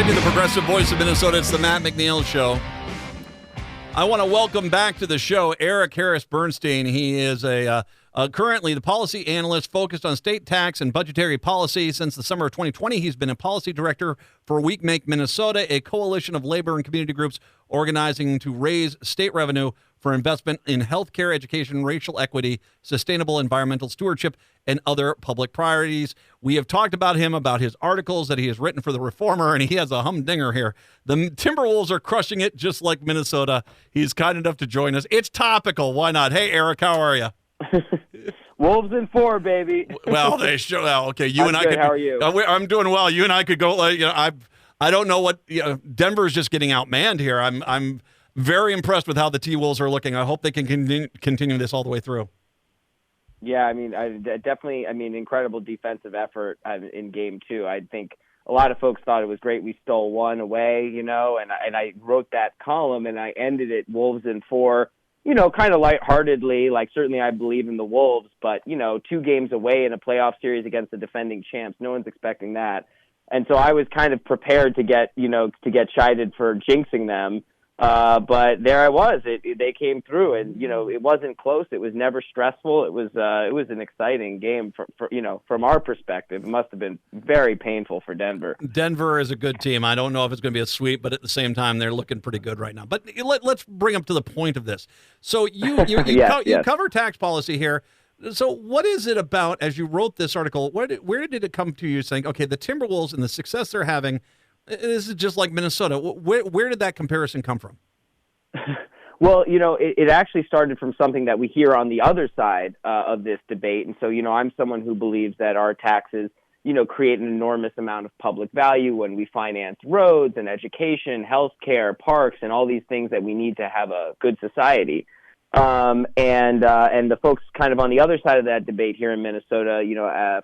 650, the progressive voice of Minnesota. It's the Matt McNeil Show. I want to welcome back to the show Eric Harris Bernstein. He is currently the policy analyst focused on state tax and budgetary policy. Since the summer of 2020, he's been a policy director for We Make Minnesota, a coalition of labor and community groups organizing to raise state revenue for investment in healthcare, education, racial equity, sustainable environmental stewardship, and other public priorities. We have talked about him, about his articles that he has written for The Reformer, and he has a humdinger here. The Timberwolves are crushing it just like Minnesota. He's kind enough to join us. It's topical. Why not? Hey, Eric, how are you? Wolves in 4, baby. Well, they show. Well, okay, you I'm and I good. could. How are you? I'm doing well. You and I could go. I don't know what. Denver's just getting outmanned here. I'm very impressed with how the T-Wolves are looking. I hope they can continue this all the way through. Yeah, I mean, definitely. I mean, incredible defensive effort in Game 2. I think a lot of folks thought it was great. We stole one away, and I wrote that column and I ended it Wolves in 4. Kind of lightheartedly, like certainly I believe in the Wolves, but 2 games away in a playoff series against the defending champs. No one's expecting that. And so I was kind of prepared to get chided for jinxing them. But there I was. They came through, and it wasn't close. It was never stressful. It was an exciting game from our perspective. It must have been very painful for Denver. Denver is a good team. I don't know if it's going to be a sweep, but at the same time, they're looking pretty good right now. But let's bring up to the point of this. So you Yes. cover tax policy here. So what is it about, as you wrote this article, where did it come to you saying, okay, the Timberwolves and the success they're having, this is just like Minnesota? Where did that comparison come from? Well, it actually started from something that we hear on the other side of this debate. And so, I'm someone who believes that our taxes, create an enormous amount of public value when we finance roads and education, healthcare, parks, and all these things that we need to have a good society. And the folks kind of on the other side of that debate here in Minnesota,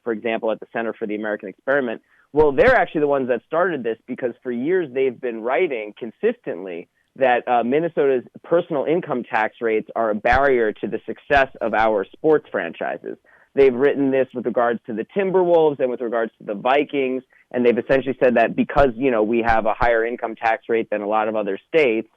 for example, at the Center for the American Experiment, well, they're actually the ones that started this because for years they've been writing consistently that Minnesota's personal income tax rates are a barrier to the success of our sports franchises. They've written this with regards to the Timberwolves and with regards to the Vikings, and they've essentially said that because, we have a higher income tax rate than a lot of other states,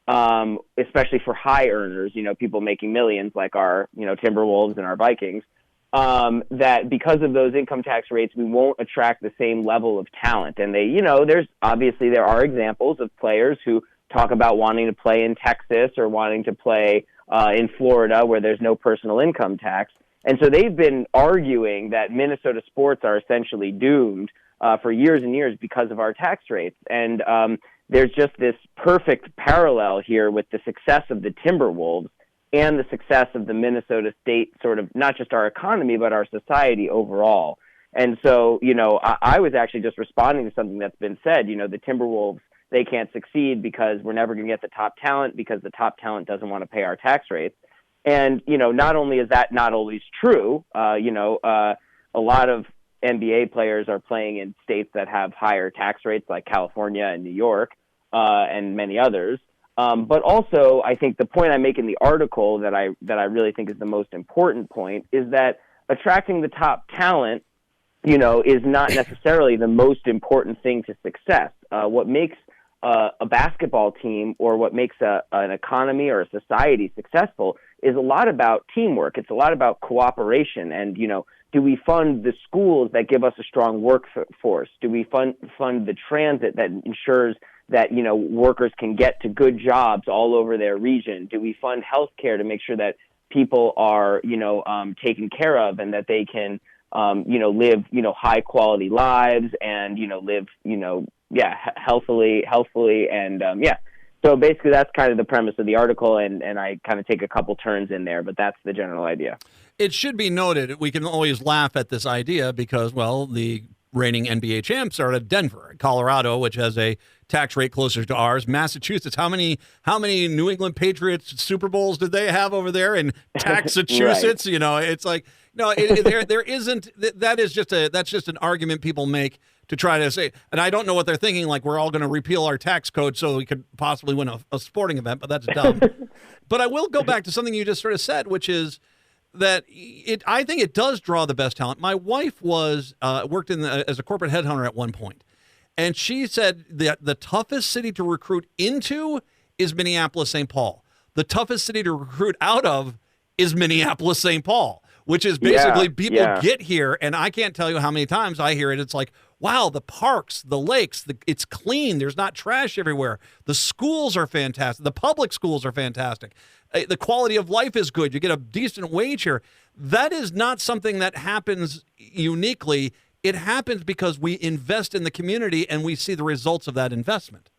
especially for high earners, people making millions like our, Timberwolves and our Vikings, that because of those income tax rates, we won't attract the same level of talent. And they, there are examples of players who talk about wanting to play in Texas or wanting to play in Florida where there's no personal income tax. And so they've been arguing that Minnesota sports are essentially doomed for years and years because of our tax rates. And there's just this perfect parallel here with the success of the Timberwolves and the success of the Minnesota state, sort of not just our economy, but our society overall. And so, I was actually just responding to something that's been said. The Timberwolves, they can't succeed because we're never going to get the top talent because the top talent doesn't want to pay our tax rates. And, not only is that not always true, a lot of NBA players are playing in states that have higher tax rates like California and New York and many others. But also, I think the point I make in the article that I really think is the most important point is that attracting the top talent, is not necessarily the most important thing to success. What makes a basketball team or what makes an economy or a society successful is a lot about teamwork. It's a lot about cooperation. And, do we fund the schools that give us a strong workforce? Do we fund the transit that ensures that, workers can get to good jobs all over their region? Do we fund healthcare to make sure that people are, taken care of and that they can, live, high quality lives and, live, healthfully and, So basically that's kind of the premise of the article, and I kind of take a couple turns in there, but that's the general idea. It should be noted, we can always laugh at this idea because, well, the reigning NBA champs are at Denver, Colorado, which has a tax rate closer to ours. Massachusetts, how many New England Patriots Super Bowls did they have over there in Massachusetts? Right. It's like, no, there isn't. That's just an argument people make to try to say, and I don't know what they're thinking, like we're all going to repeal our tax code so we could possibly win a sporting event, but that's dumb. But I will go back to something you just sort of said, which is that I think it does draw the best talent. My wife worked as a corporate headhunter at one point, And she said that the toughest city to recruit into is Minneapolis, St. Paul. The toughest city to recruit out of is Minneapolis, St. Paul, which is basically people get here, and I can't tell you how many times I hear it. It's like, wow, the parks, the lakes, it's clean. There's not trash everywhere. The schools are fantastic. The public schools are fantastic. The quality of life is good. You get a decent wage here. That is not something that happens uniquely. It happens because we invest in the community and we see the results of that investment.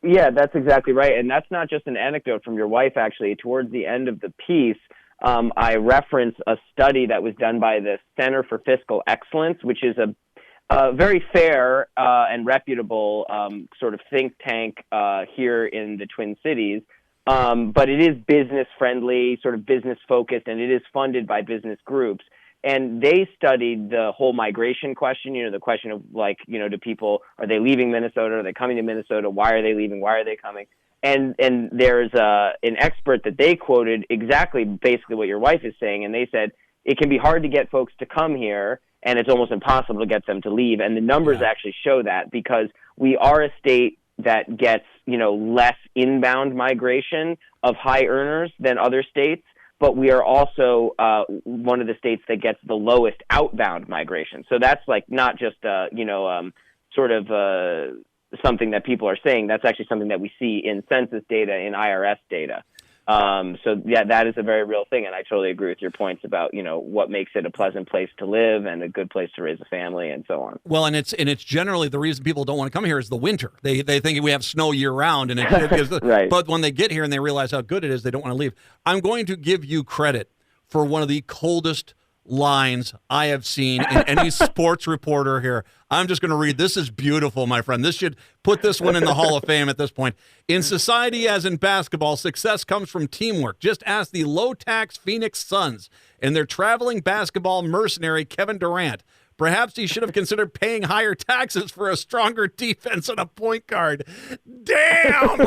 Yeah, that's exactly right. And that's not just an anecdote from your wife, actually. Towards the end of the piece, I reference a study that was done by the Center for Fiscal Excellence, which is a very fair and reputable sort of think tank here in the Twin Cities. But it is business-friendly, sort of business-focused, and it is funded by business groups. And they studied the whole migration question, the question of do people, are they leaving Minnesota? Are they coming to Minnesota? Why are they leaving? Why are they coming? And there's an expert that they quoted exactly basically what your wife is saying. And they said, it can be hard to get folks to come here, and it's almost impossible to get them to leave. And the numbers actually show that, because we are a state that gets, less inbound migration of high earners than other states. But we are also one of the states that gets the lowest outbound migration. So that's not just something that people are saying. That's actually something that we see in census data, in IRS data. That is a very real thing, and I totally agree with your points about what makes it a pleasant place to live and a good place to raise a family and so on. Well, and it's generally the reason people don't want to come here is the winter. They think we have snow year round, and right. But when they get here and they realize how good it is, they don't want to leave. I'm going to give you credit for one of the coldest lines I have seen in any sports reporter here. I'm just going to read. This is beautiful, my friend. This should put this one in the Hall of Fame at this point. In society, as in basketball, success comes from teamwork. Just ask the low-tax Phoenix Suns and their traveling basketball mercenary, Kevin Durant. Perhaps he should have considered paying higher taxes for a stronger defense and a point guard. Damn!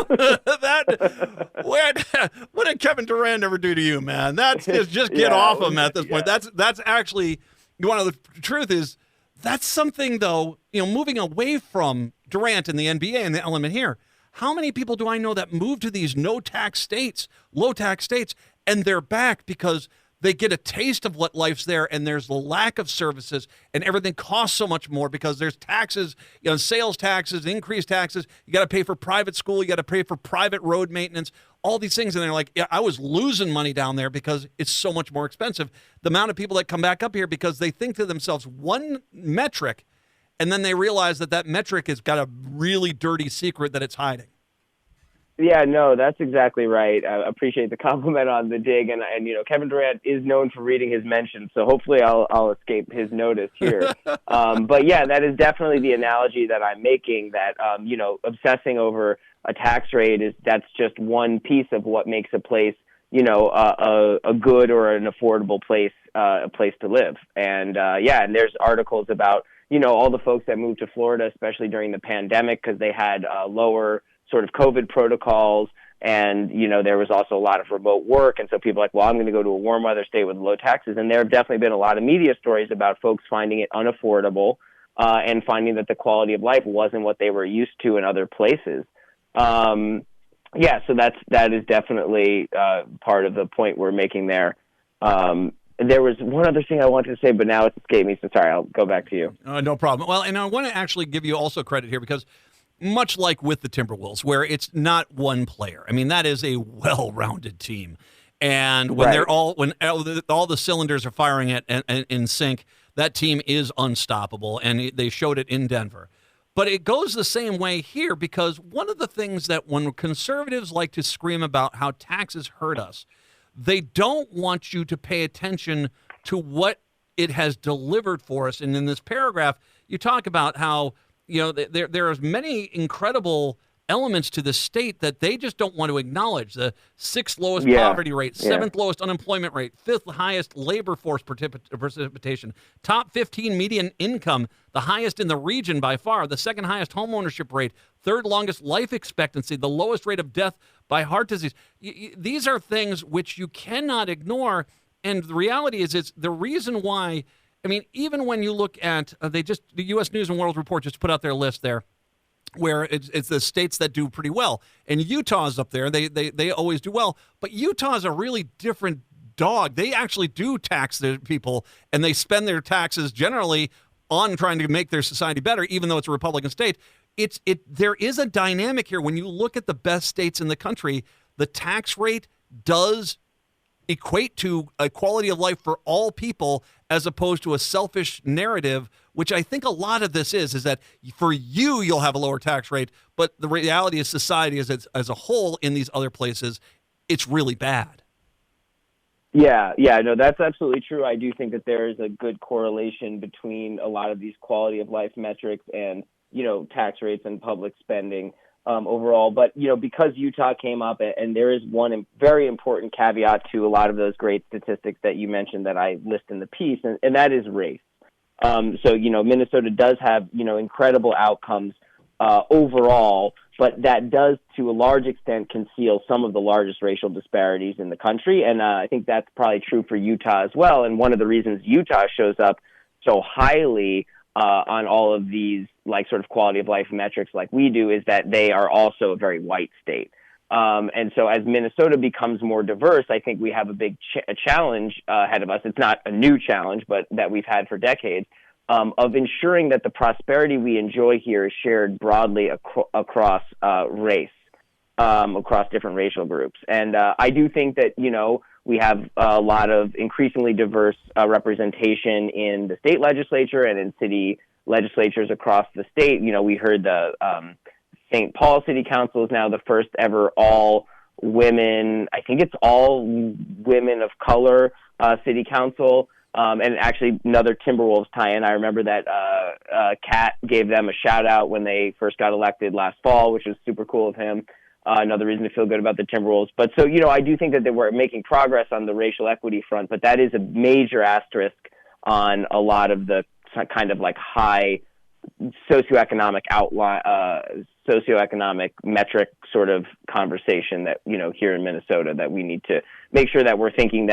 What did Kevin Durant ever do to you, man? That's just get off him at this point. That's actually one of the truth is that's something, though, moving away from Durant and the NBA and the element here. How many people do I know that move to these no-tax states, low-tax states, and they're back because they get a taste of what life's there, and there's the lack of services, and everything costs so much more because there's taxes, sales taxes, increased taxes. You got to pay for private school. You got to pay for private road maintenance, all these things. And they're like, yeah, I was losing money down there because it's so much more expensive. The amount of people that come back up here because they think to themselves one metric, and then they realize that metric has got a really dirty secret that it's hiding. Yeah, no, that's exactly right. I appreciate the compliment on the dig, and Kevin Durant is known for reading his mentions, so hopefully I'll escape his notice here. But yeah, that is definitely the analogy that I'm making. That obsessing over a tax rate that's just one piece of what makes a place, a good or an affordable place, a place to live. And and there's articles about all the folks that moved to Florida, especially during the pandemic, because they had lower sort of COVID protocols, and there was also a lot of remote work, and so people are like, well, I'm going to go to a warm weather state with low taxes. And there have definitely been a lot of media stories about folks finding it unaffordable and finding that the quality of life wasn't what they were used to in other places. So that is definitely part of the point we're making there. There was one other thing I wanted to say, but now it's escaped me, so sorry, I'll go back to you. No problem. Well, and I want to actually give you also credit here, because much like with the Timberwolves, where it's not one player. I mean, that is a well-rounded team. And when when all the cylinders are firing in sync, that team is unstoppable, and they showed it in Denver. But it goes the same way here, because one of the things that when conservatives like to scream about how taxes hurt us, they don't want you to pay attention to what it has delivered for us. And in this paragraph, you talk about how there are many incredible elements to the state that they just don't want to acknowledge. The 6th lowest poverty rate, 7th lowest unemployment rate, 5th highest labor force participation, top 15 median income, the highest in the region by far, the 2nd highest home ownership rate, 3rd longest life expectancy, the lowest rate of death by heart disease. These are things which you cannot ignore. And the reality is, it's the reason why I mean, even when you look at the U.S. News and World Report just put out their list there, where it's the states that do pretty well, and Utah's up there. They always do well, but Utah's a really different dog. They actually do tax their people, and they spend their taxes generally on trying to make their society better, even though it's a Republican state. There is a dynamic here. When you look at the best states in the country, the tax rate does equate to a quality of life for all people as opposed to a selfish narrative, which I think a lot of this is that for you'll have a lower tax rate, but the reality is society as a whole in these other places, it's really bad. Yeah, no, that's absolutely true. I do think that there is a good correlation between a lot of these quality of life metrics and, tax rates and public spending overall. But, because Utah came up, and there is one very important caveat to a lot of those great statistics that you mentioned that I list in the piece, and that is race. So, Minnesota does have, incredible outcomes overall, but that does, to a large extent, conceal some of the largest racial disparities in the country. And I think that's probably true for Utah as well. And one of the reasons Utah shows up so highly on all of these, sort of quality of life metrics like we do, is that they are also a very white state. And so as Minnesota becomes more diverse, I think we have a big challenge ahead of us. It's not a new challenge, but that we've had for decades, of ensuring that the prosperity we enjoy here is shared broadly across race, across different racial groups. And I do think that, we have a lot of increasingly diverse representation in the state legislature and in city legislatures across the state. We heard the St. Paul City Council is now the first ever all women, I think it's all women of color city council. And actually another Timberwolves tie-in. I remember that Kat gave them a shout out when they first got elected last fall, which was super cool of him. Another reason to feel good about the Timberwolves. But so, I do think that we're making progress on the racial equity front, but that is a major asterisk on a lot of the kind of high socioeconomic socioeconomic metric sort of conversation that, here in Minnesota, that we need to make sure that we're thinking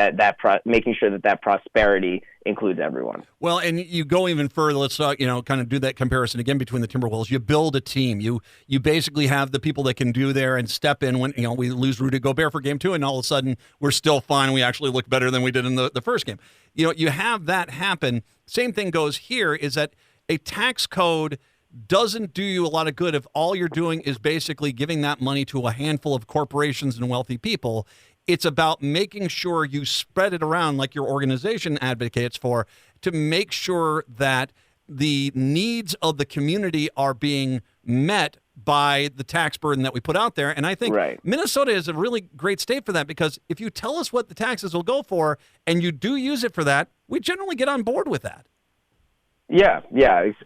making sure that prosperity includes everyone. Well, and you go even further. Let's kind of do that comparison again between the Timberwolves. You build a team. You basically have the people that can do there and step in when we lose Rudy Gobert for game 2, and all of a sudden we're still fine. We actually look better than we did in the first game. You have that happen. Same thing goes here. Is that a tax code doesn't do you a lot of good if all you're doing is basically giving that money to a handful of corporations and wealthy people. It's about making sure you spread it around like your organization advocates for, to make sure that the needs of the community are being met by the tax burden that we put out there. And I think Minnesota is a really great state for that, because if you tell us what the taxes will go for and you do use it for that, we generally get on board with that. Yeah,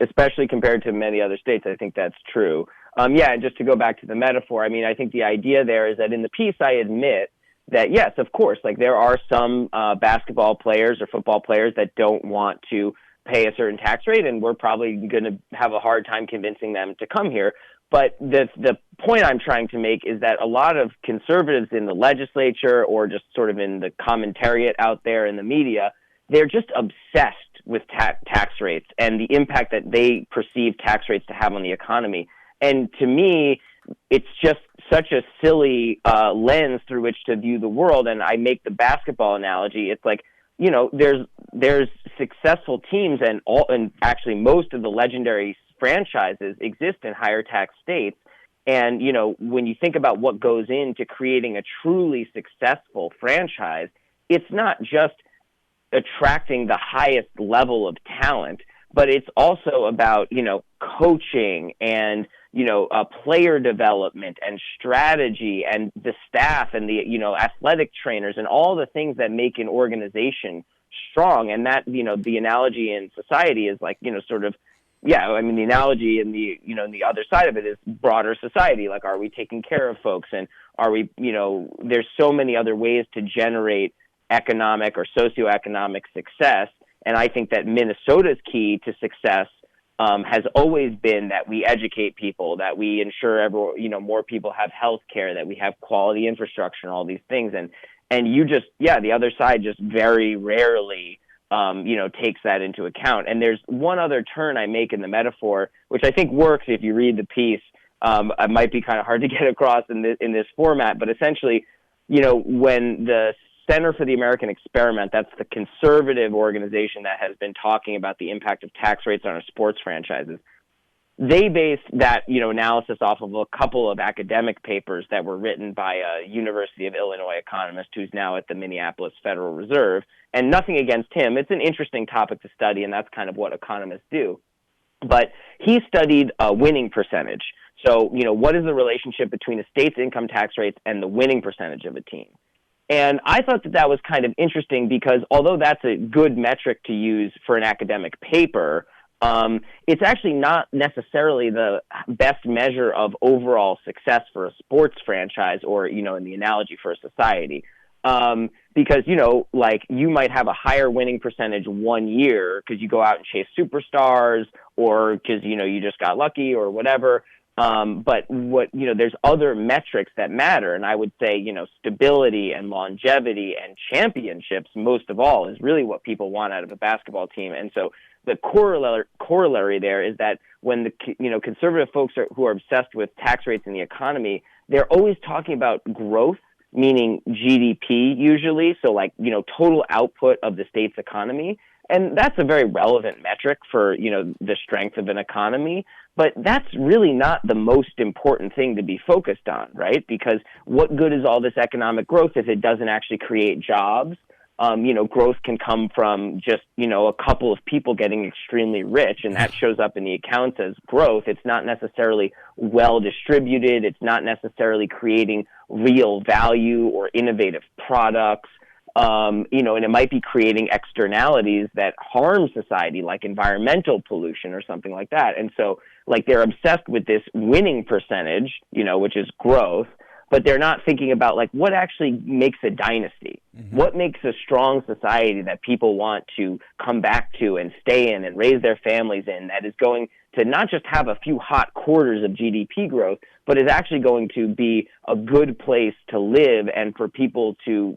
especially compared to many other states. I think that's true. And just to go back to the metaphor, I think the idea there is that in the piece, I admit that, yes, of course, there are some basketball players or football players that don't want to pay a certain tax rate, and we're probably going to have a hard time convincing them to come here. But the point I'm trying to make is that a lot of conservatives in the legislature, or just sort of in the commentariat out there in the media, they're just obsessed with tax rates and the impact that they perceive tax rates to have on the economy. And to me, it's just such a silly lens through which to view the world. And I make the basketball analogy. It's there's successful teams, and actually most of the legendary franchises exist in higher tax states. And, when you think about what goes into creating a truly successful franchise, it's not just attracting the highest level of talent, but it's also about, coaching and, player development and strategy and the staff and the, athletic trainers and all the things that make an organization strong. And that, the analogy in society is the analogy in the other side of it is broader society. Are we taking care of folks? And are we, there's so many other ways to generate economic or socioeconomic success. And I think that Minnesota's key to success has always been that we educate people, that we ensure more people have health care, that we have quality infrastructure and all these things. And the other side just very rarely takes that into account. And there's one other turn I make in the metaphor, which I think works if you read the piece. It might be kind of hard to get across in this format, but essentially, when the Center for the American Experiment, that's the conservative organization that has been talking about the impact of tax rates on our sports franchises, they based that, analysis off of a couple of academic papers that were written by a University of Illinois economist who's now at the Minneapolis Federal Reserve. And nothing against him. It's an interesting topic to study, and that's kind of what economists do. But he studied a winning percentage. So, what is the relationship between a state's income tax rates and the winning percentage of a team? And I thought that was kind of interesting because although that's a good metric to use for an academic paper, it's actually not necessarily the best measure of overall success for a sports franchise or, in the analogy for a society. Because, you might have a higher winning percentage one year because you go out and chase superstars or because, you just got lucky or whatever. But there's other metrics that matter. And I would say, stability and longevity and championships, most of all, is really what people want out of a basketball team. And so the corollary there is that when the, conservative folks who are obsessed with tax rates in the economy, they're always talking about growth, meaning GDP usually. So total output of the state's economy. And that's a very relevant metric for, the strength of an economy. But that's really not the most important thing to be focused on, right? Because what good is all this economic growth if it doesn't actually create jobs? Growth can come from just, a couple of people getting extremely rich, and that shows up in the accounts as growth. It's not necessarily well distributed. It's not necessarily creating real value or innovative products. And it might be creating externalities that harm society, like environmental pollution or something like that. And so, they're obsessed with this winning percentage, which is growth, but they're not thinking about, what actually makes a dynasty? Mm-hmm. What makes a strong society that people want to come back to and stay in and raise their families in, that is going to not just have a few hot quarters of GDP growth, but is actually going to be a good place to live and for people to,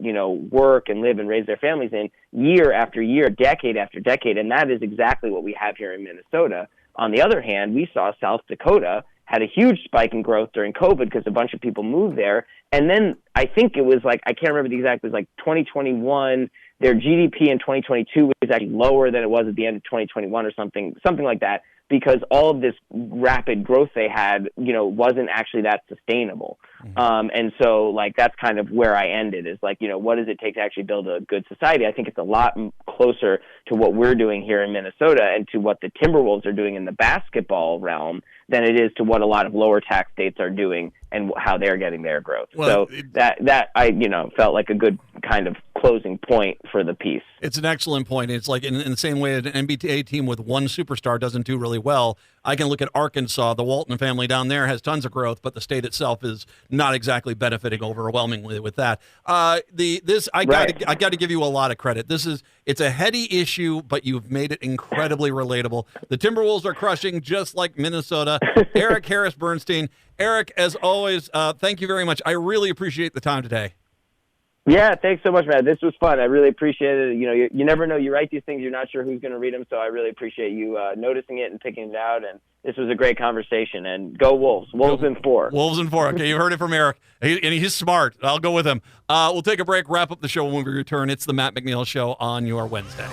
work and live and raise their families in year after year, decade after decade. And that is exactly what we have here in Minnesota. On the other hand, we saw South Dakota had a huge spike in growth during COVID because a bunch of people moved there. And then I think it was I can't remember the exact, it was 2021, their GDP in 2022 was actually lower than it was at the end of 2021 or something like that, because all of this rapid growth they had, wasn't actually that sustainable. Mm-hmm. And so that's kind of where I ended is what does it take to actually build a good society? I think it's a lot closer to what we're doing here in Minnesota and to what the Timberwolves are doing in the basketball realm than it is to what a lot of lower tax states are doing and how they're getting their growth. Well, so that I, felt like a good kind of closing point for the piece. It's an excellent point. It's like in the same way an NBA team with one superstar doesn't do really well. I can look at Arkansas. The Walton family down there has tons of growth, but the state itself is not exactly benefiting overwhelmingly with that. I got to give you a lot of credit. It's a heady issue, but you've made it incredibly relatable. The Timberwolves are crushing just like Minnesota. Eric Harris Bernstein. Eric, as always, thank you very much. I really appreciate the time today. Yeah, thanks so much, Matt. This was fun. I really appreciate it. You never know. You write these things, you're not sure who's going to read them, so I really appreciate you noticing it and picking it out. And this was a great conversation. And go Wolves. Wolves in 4. Wolves in 4. Okay, you heard it from Eric. He's smart. I'll go with him. We'll take a break, wrap up the show when we return. It's the Matt McNeil Show on your Wednesday.